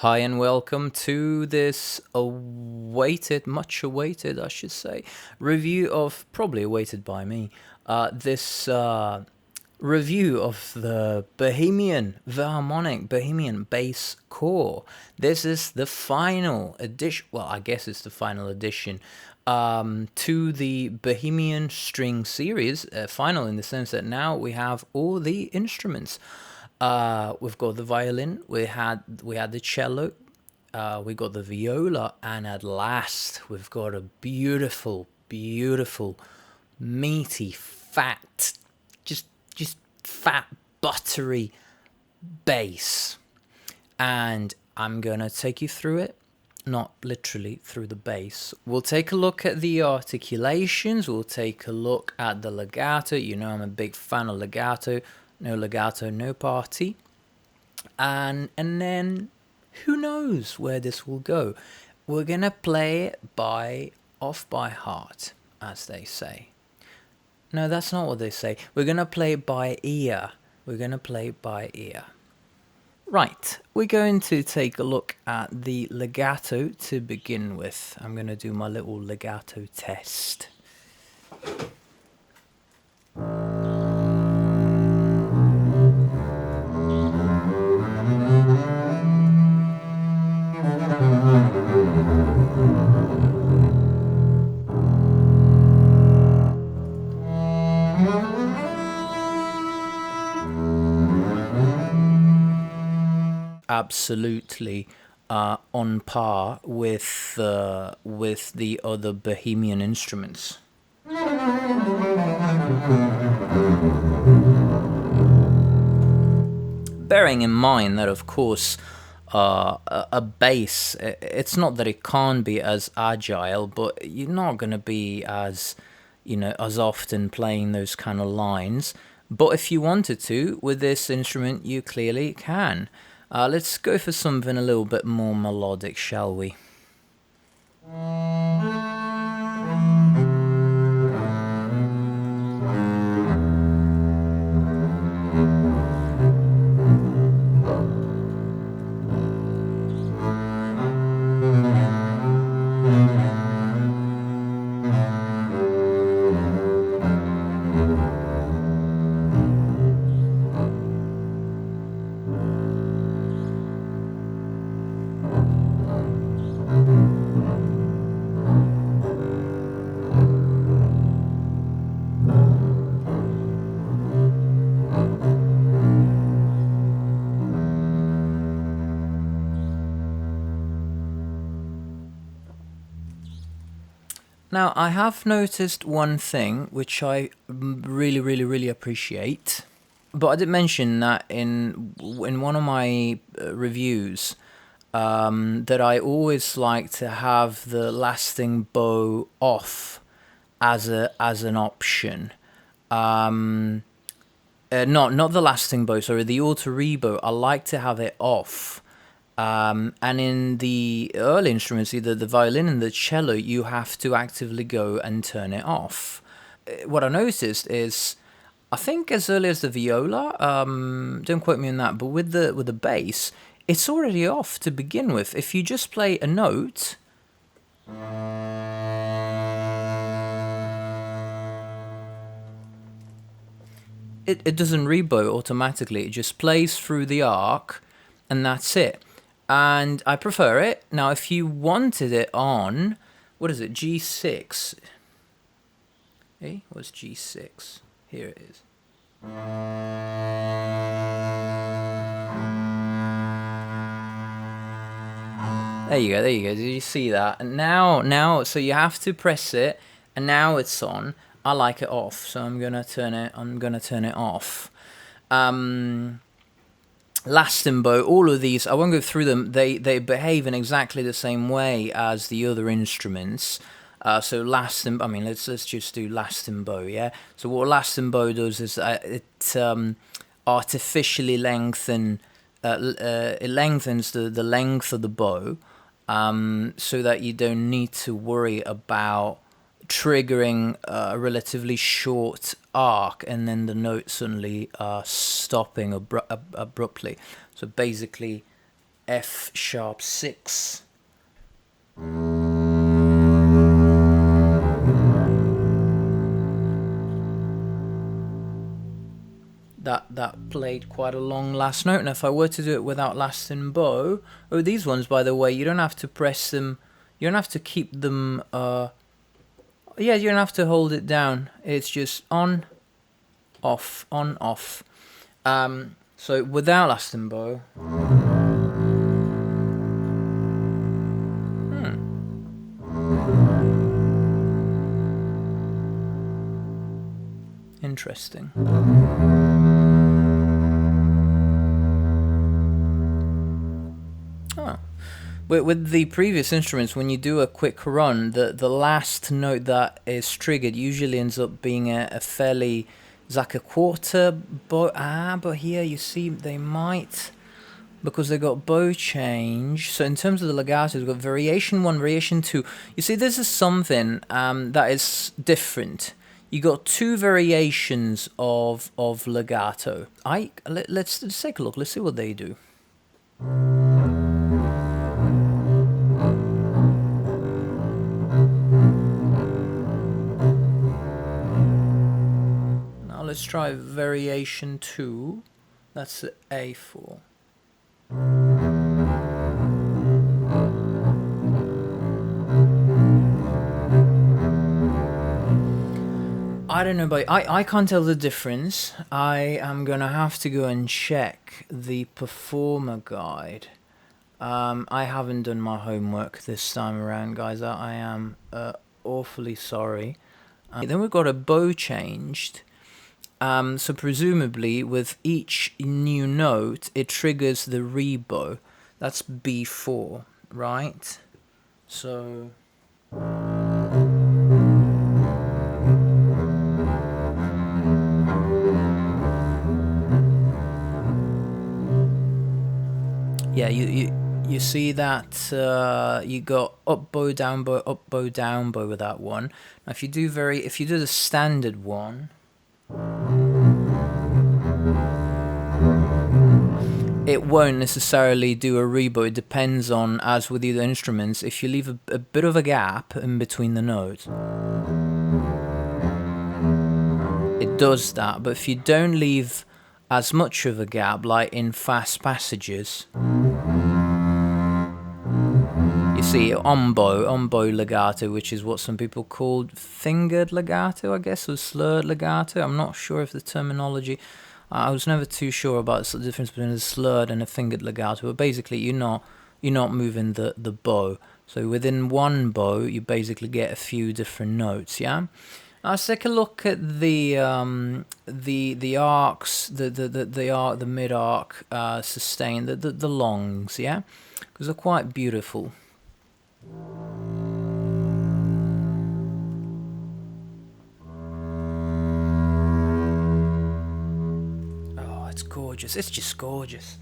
Hi and welcome to this much awaited, I should say, review of, probably awaited by me, this review of the Virharmonic Bohemian bass core. This is the final edition, well, I guess it's the final edition to the Bohemian string series, final in the sense that now we have all the instruments. We've got the violin, we had the cello, we got the viola, and at last we've got a beautiful, meaty, fat, just fat, buttery bass. And I'm gonna take you through it, not literally through the bass. We'll take a look at the articulations, we'll take a look at the legato. You know I'm a big fan of legato. No legato, no party. And then who knows where this will go. We're gonna play it off by heart, as they say. No, that's not what they say. We're gonna play it by ear. We're gonna play it by ear. Right, we're going to take a look at the legato to begin with. I'm gonna do my little legato test. Absolutely on par with the other Bohemian instruments. Bearing in mind that, of course, a bass, it's not that it can't be as agile, but you're not going to be as often playing those kind of lines. But if you wanted to, with this instrument, you clearly can. Let's go for something a little bit more melodic, shall we? Now, I have noticed one thing which I really appreciate, but I did mention that in one of my reviews that I always like to have the lasting bow off as an option. Not the lasting bow, sorry, the auto rebow. I like to have it off. And in the early instruments, either the violin and the cello, you have to actively go and turn it off. What I noticed is, I think as early as the viola, don't quote me on that, but with the bass, it's already off to begin with. If you just play a note, it doesn't rebow automatically. It just plays through the arc, and that's it. And I prefer it. Now, if you wanted it on, what is it, G6? Hey, what's G6? Here it is. There you go. Did you see that? And now, so you have to press it, and now it's on. I like it off, so I'm gonna turn it off. Lasting bow, all of these, I won't go through them. They behave in exactly the same way as the other instruments. So lasting, I mean, let's just do lasting bow, yeah. So what lasting bow does is it artificially lengthens the length of the bow, so that you don't need to worry about triggering a relatively short arc and then the note suddenly stopping abruptly. So basically F sharp 6. That played quite a long last note, and if I were to do it without lasting bow, oh, these ones, by the way, you don't have to press them, you don't have to keep them, yeah, you don't have to hold it down, it's just on, off, on, off. So without lasting bow. Interesting. Oh. With the previous instruments, when you do a quick run, the last note that is triggered usually ends up being a fairly, it's like a quarter bow. But here you see they might, because they got bow change. So in terms of the legato, we've got variation 1, variation 2. You see, this is something that is different. You got 2 variations of legato. Let's take a look. Let's see what they do. Now let's try variation 2. That's the A4. I don't know, but I can't tell the difference. I am gonna have to go and check the performer guide. I haven't done my homework this time around, guys. I am awfully sorry. Then we've got a bow changed. So presumably with each new note, it triggers the rebow. That's B4, right? So... yeah, you see that you got up bow, down bow with that one. Now if you do the standard one, it won't necessarily do a rebow. It depends on, as with the other instruments, if you leave a bit of a gap in between the notes, it does that. But if you don't leave as much of a gap, like in fast passages, you see on bow legato, which is what some people called fingered legato, I guess, or slurred legato. I'm not sure if the terminology, I was never too sure about the difference between a slurred and a fingered legato, but basically you're not moving the bow. So within one bow, you basically get a few different notes, yeah? Now let's take a look at the arcs, the mid arc, sustain, the longs, yeah, because they're quite beautiful. Oh, it's gorgeous! It's just gorgeous.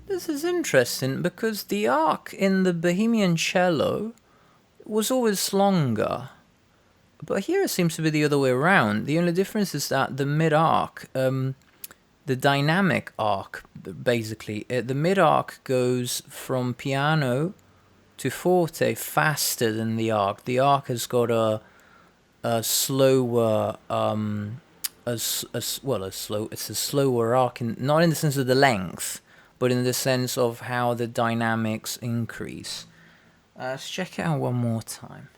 This is interesting because the arc in the Bohemian Cello was always longer, but here it seems to be the other way around. The only difference is that the mid arc, the dynamic arc, basically, the mid arc goes from piano to forte faster than the arc. The arc has got a slower, it's a slower arc, not in the sense of the length, but in the sense of how the dynamics increase. Let's check it out one more time.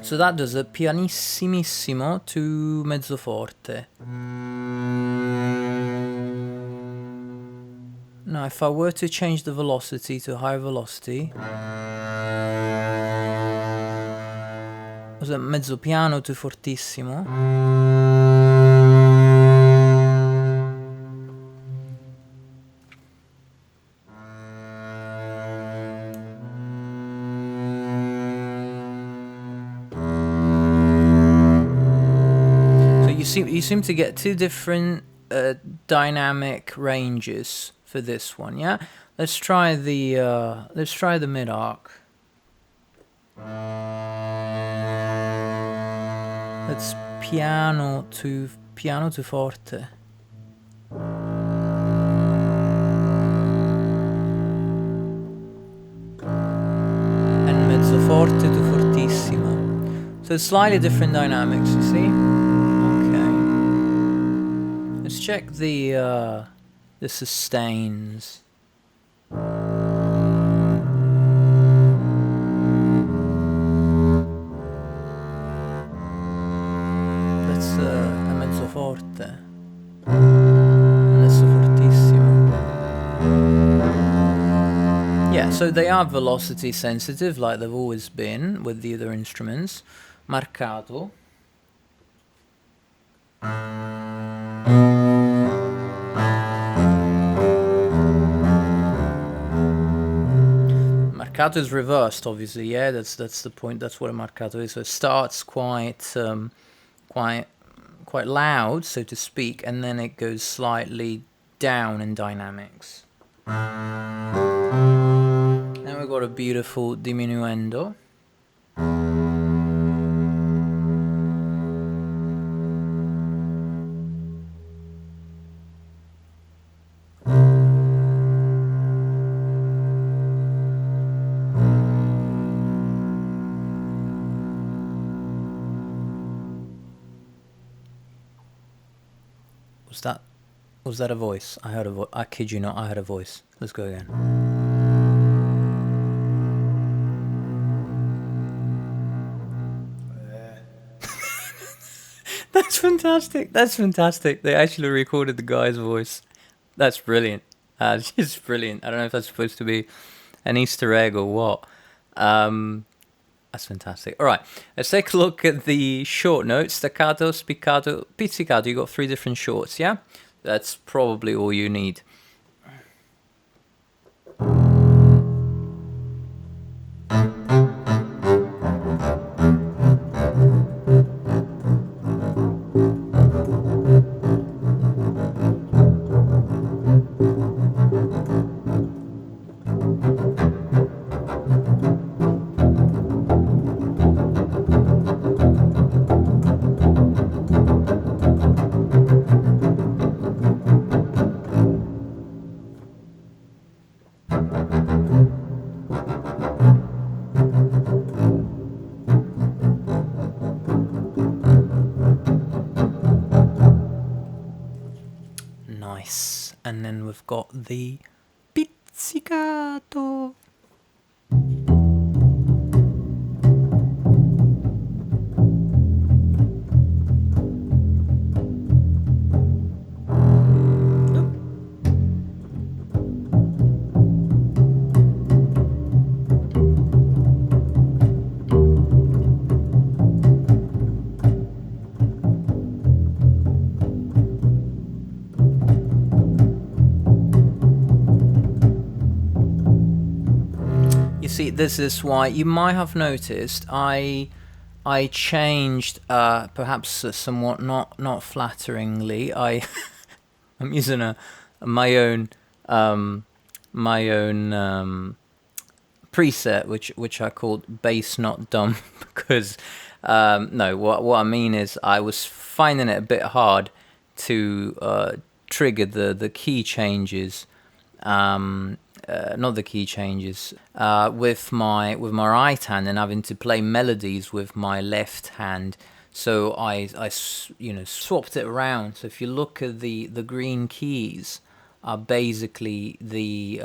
So that does a pianissimissimo to mezzo forte. Now if I were to change the velocity to higher velocity, was a mezzo piano to fortissimo. you seem to get two different dynamic ranges for this one. Yeah, let's try the mid arc. That's piano to forte. And mezzo forte to fortissimo. So it's slightly different dynamics, you see? Okay. Let's check the sustains. That's a mezzo forte. Adesso fortissimo. Yeah, so they are velocity sensitive like they've always been with the other instruments. Marcato. Marcato is reversed, obviously. Yeah, that's the point. That's what a marcato is. So it starts quite loud, so to speak, and then it goes slightly down in dynamics. Then we've got a beautiful diminuendo. Was that a voice? I heard a voice. I kid you not, I heard a voice. Let's go again. That's fantastic. That's fantastic. They actually recorded the guy's voice. That's brilliant. It's just brilliant. I don't know if that's supposed to be an Easter egg or what. That's fantastic. All right, let's take a look at the short notes. Staccato, spiccato, pizzicato. You got 3 different shorts, yeah? That's probably all you need. Nice. And then we've got the pizzicato. See, this is why you might have noticed I changed perhaps somewhat not flatteringly. I'm using my own preset which I called bass not dumb because no, what I mean is I was finding it a bit hard to trigger the key changes. Not the key changes with my right hand and having to play melodies with my left hand, so I swapped it around. So if you look at the green keys are basically the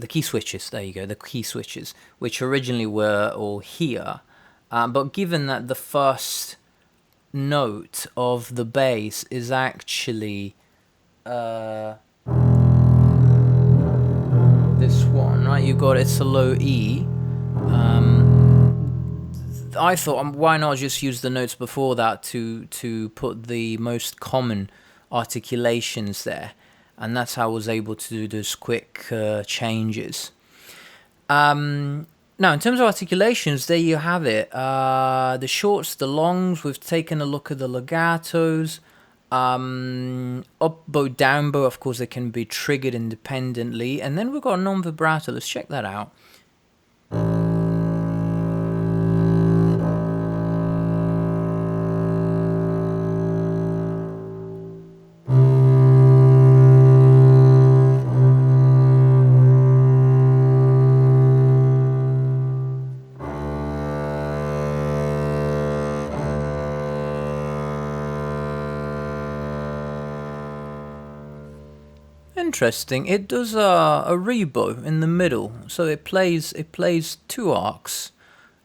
key switches. There you go, the key switches, which originally were all here, but given that the first note of the bass is actually this one, right? You got it's a low E. I thought, why not just use the notes before that to put the most common articulations there, and that's how I was able to do those quick changes. Now, in terms of articulations, there you have it. The shorts, the longs, we've taken a look at the legatos. Up bow, down bow, of course, they can be triggered independently. And then we've got non-vibrato. Let's check that out. Interesting. It does a rebow in the middle, so it plays two arcs.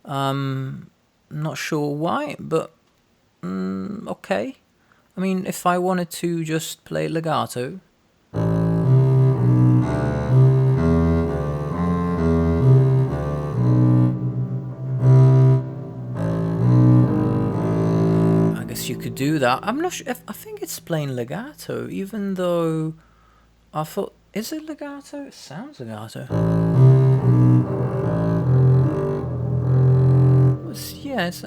Not sure why, but okay. I mean, if I wanted to just play legato, I guess you could do that. I'm not sure. I think it's playing legato, even though I thought, is it legato? It sounds legato. Yeah, it's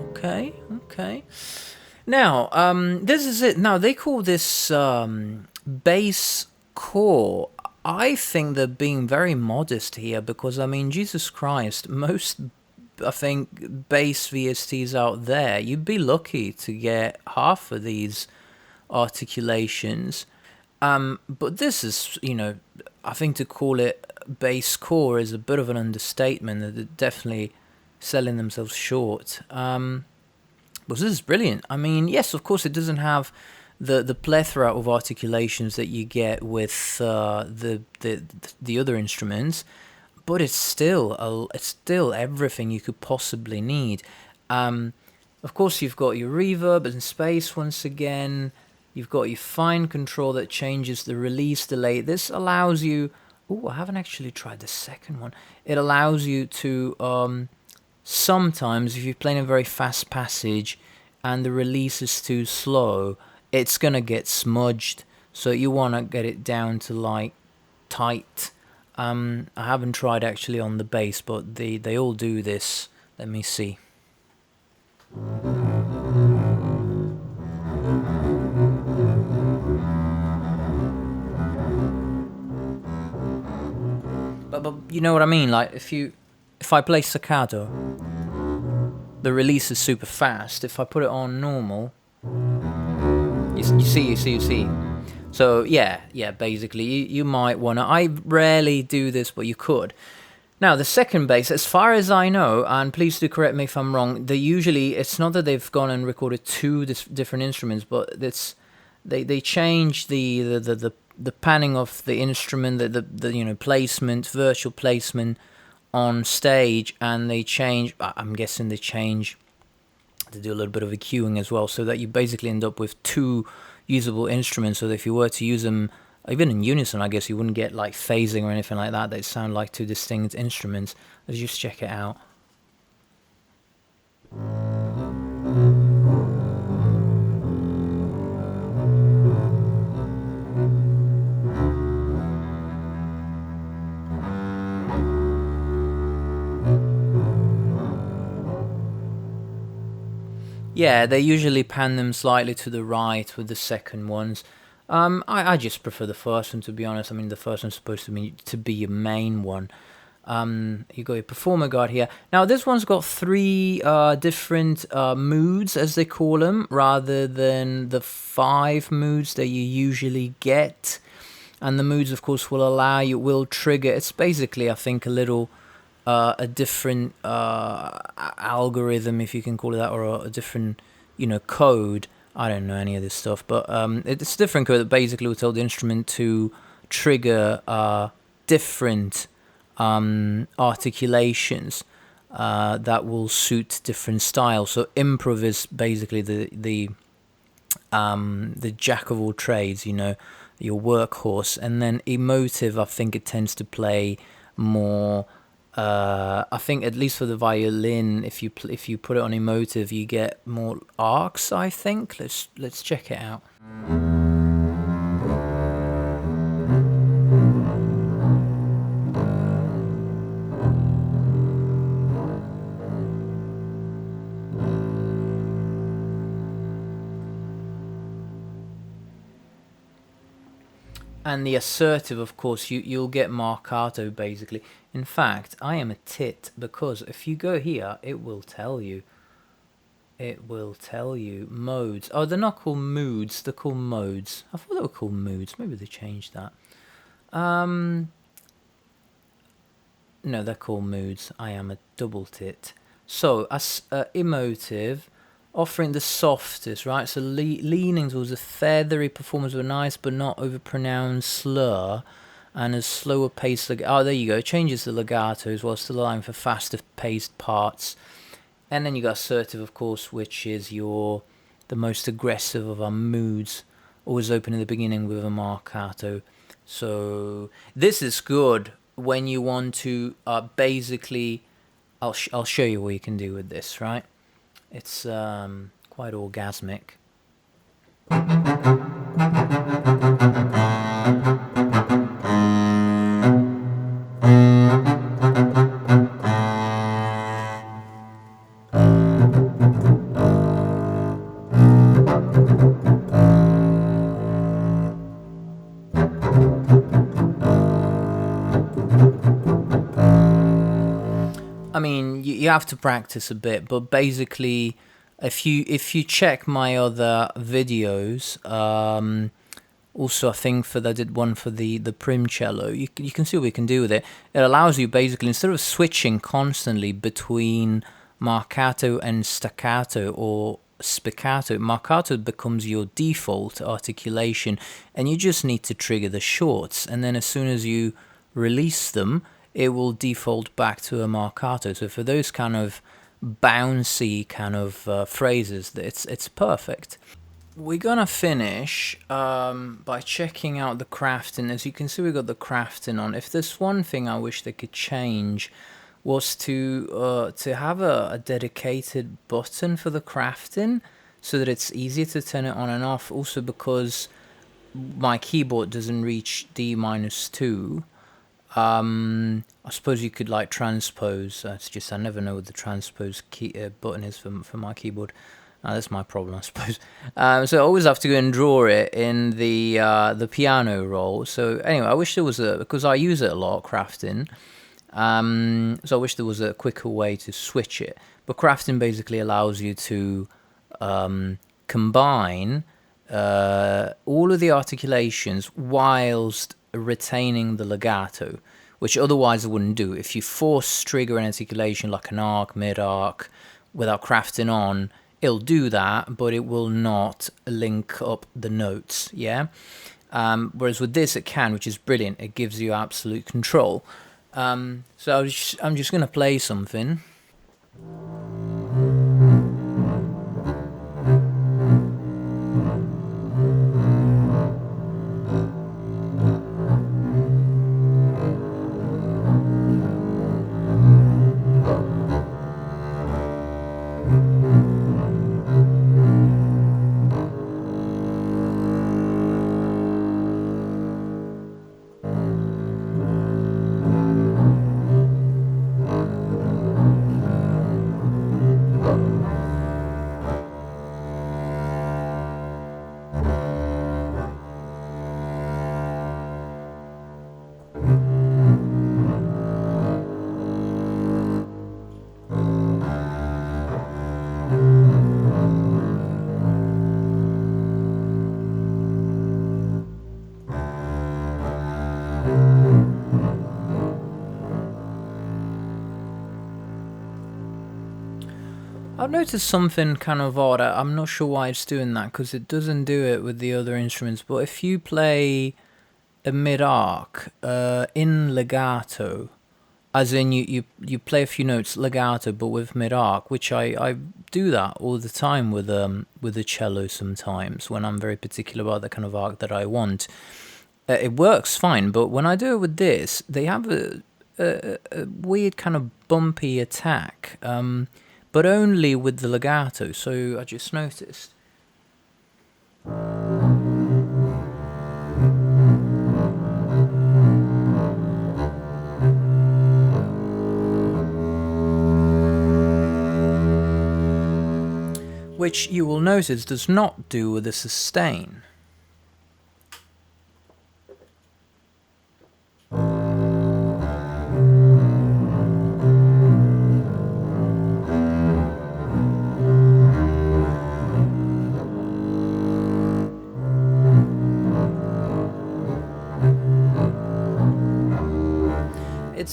okay. Okay. Now, this is it. Now they call this bass core. I think they're being very modest here because, I mean, Jesus Christ, most, I think, bass VSTs out there, you'd be lucky to get half of these articulations. But this is, I think to call it bass core is a bit of an understatement. That they're definitely selling themselves short. But this is brilliant. I mean, yes, of course, it doesn't have the plethora of articulations that you get with the other instruments, but it's still everything you could possibly need. Of course, you've got your reverb and space once again. You've got your fine control that changes the release delay. This allows you. Oh, I haven't actually tried the second one. It allows you to sometimes, if you're playing a very fast passage and the release is too slow, it's gonna get smudged. So you want to get it down to like tight. I haven't tried actually on the bass, but they all do this. Let me see. But you know what I mean? Like if I play staccato, the release is super fast. If I put it on normal, you see. So yeah, basically you might wanna. I rarely do this, but you could. Now the second bass, as far as I know, and please do correct me if I'm wrong. It's not that they've gone and recorded two different instruments, but they change the panning of the instrument, the placement, virtual placement on stage, and they change. I'm guessing they change to do a little bit of EQing as well, so that you basically end up with two usable instruments. So that if you were to use them even in unison, I guess you wouldn't get like phasing or anything like that. They sound like two distinct instruments. Let's just check it out. Yeah, they usually pan them slightly to the right with the second ones. I just prefer the first one, to be honest. I mean, the first one's supposed to be your main one. You got your performer guard here. Now, this one's got three different moods, as they call them, rather than the 5 moods that you usually get. And the moods, of course, will trigger. It's basically, I think, a different algorithm, if you can call it that, or a different, code. I don't know any of this stuff, but it's a different code that basically will tell the instrument to trigger different articulations that will suit different styles. So improv is basically the jack of all trades, your workhorse, and then emotive, I think it tends to play more. I think at least for the violin, if you put it on emotive, you get more arcs. I think. Let's check it out. And the assertive, of course, you'll get marcato basically. In fact, I am a tit because if you go here, it will tell you. It will tell you modes. Oh, they're not called moods. They're called modes. I thought they were called moods. Maybe they changed that. No, they're called moods. I am a double tit. So, as emotive, offering the softest, right? So, leaning towards a feathery performance with a nice but not overpronounced slur, and a slower pace. Oh, there you go. It changes the legato as well, still allowing for faster paced parts. And then you got assertive, of course, which is the most aggressive of our moods. Always open in the beginning with a marcato. So this is good when you want to basically. I'll show you what you can do with this. Right, it's quite orgasmic. I mean, you have to practice a bit, but basically, if you check my other videos, also I think I did one for the prim cello. You can see what we can do with it. It allows you basically, instead of switching constantly between marcato and staccato or spiccato, marcato becomes your default articulation, and you just need to trigger the shorts, and then as soon as you release them, it will default back to a marcato. So for those kind of bouncy kind of phrases, it's perfect. We're gonna finish by checking out the crafting. As you can see, we got the crafting on. If there's one thing I wish they could change, was to have a dedicated button for the crafting, so that it's easier to turn it on and off. Also because my keyboard doesn't reach D-2. I suppose you could like transpose. It's just I never know what the transpose key button is for my keyboard. That's my problem, I suppose. So I always have to go and draw it in the piano roll. So anyway, I wish there was because I use it a lot, crafting. So I wish there was a quicker way to switch it. But crafting basically allows you to combine all of the articulations whilst retaining the legato, which otherwise I wouldn't do. If you force trigger an articulation like an arc, mid-arc, without crafting on, it'll do that, but it will not link up the notes, yeah? Whereas with this it can, which is brilliant. It gives you absolute control. So I'm just going to play something. I've noticed something kind of odd. I'm not sure why it's doing that, because it doesn't do it with the other instruments. But if you play a mid-arc in legato, as in you play a few notes legato but with mid-arc, which I do that all the time with the cello sometimes when I'm very particular about the kind of arc that I want. It works fine, but when I do it with this, they have a weird kind of bumpy attack. But only with the legato, so I just noticed. Which you will notice does not do with the sustain.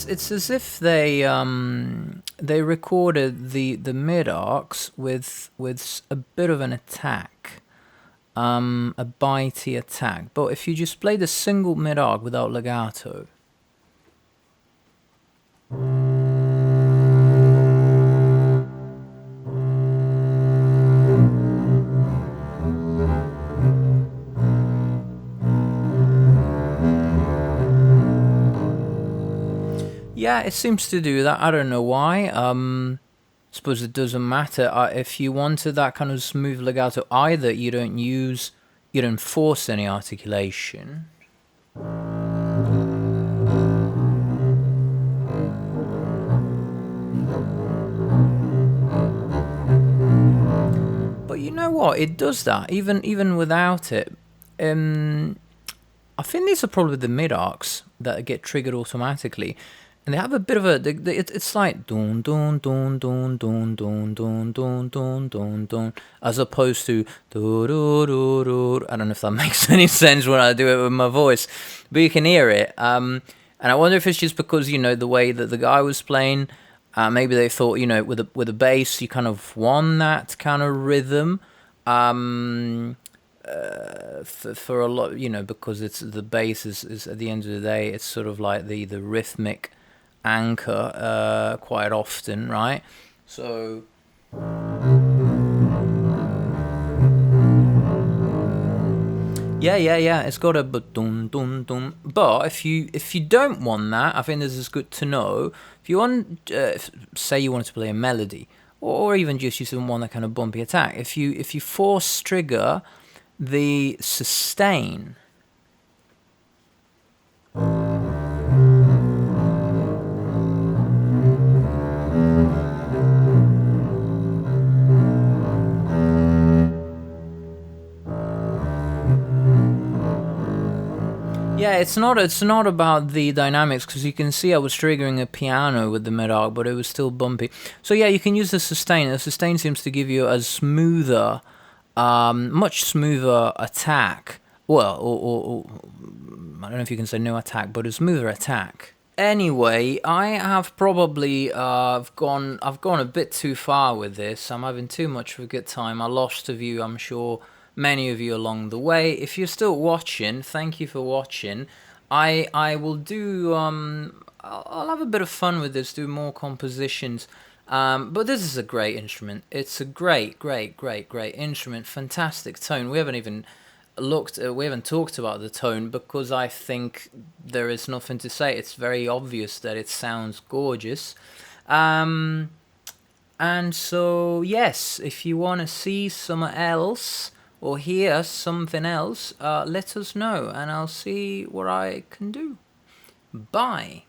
it's as if they recorded the mid arcs with a bit of an attack, a bitey attack. But if you just play the single mid arc without legato. Yeah, it seems to do that. I don't know why. Suppose it doesn't matter. If you wanted that kind of smooth legato, either you don't force any articulation. But you know what? It does that even without it. I think these are probably the mid arcs that get triggered automatically, and they have a bit of a. It's like dun dun dun dun dun dun dun dun dun dun dun, as opposed to do do do do. I don't know if that makes any sense when I do it with my voice, but you can hear it. And I wonder if it's just because the way that the guy was playing. Maybe they thought with a bass you kind of want that kind of rhythm. For a lot, because it's the bass is at the end of the day, it's sort of like the rhythmic anchor quite often, right? So yeah, it's got a dum dum dum. But if you don't want that, I think this is good to know. If you want, say you wanted to play a melody, or even just you want that kind of bumpy attack, if you force trigger the sustain. Yeah, it's not about the dynamics, because you can see I was triggering a piano with the mid arc, but it was still bumpy. So yeah, you can use the sustain. The sustain seems to give you a smoother, much smoother attack. Well, or I don't know if you can say no attack, but a smoother attack. Anyway, I have probably I've gone a bit too far with this. I'm having too much of a good time. I lost a view, I'm sure many of you along the way. If you're still watching, thank you for watching. I will do I'll have a bit of fun with this, do more compositions. But this is a great instrument. It's a great instrument. Fantastic tone. We haven't talked about the tone, because I think there is nothing to say. It's very obvious that it sounds gorgeous. And so yes, if you want to see something else or hear something else, let us know and I'll see what I can do. Bye.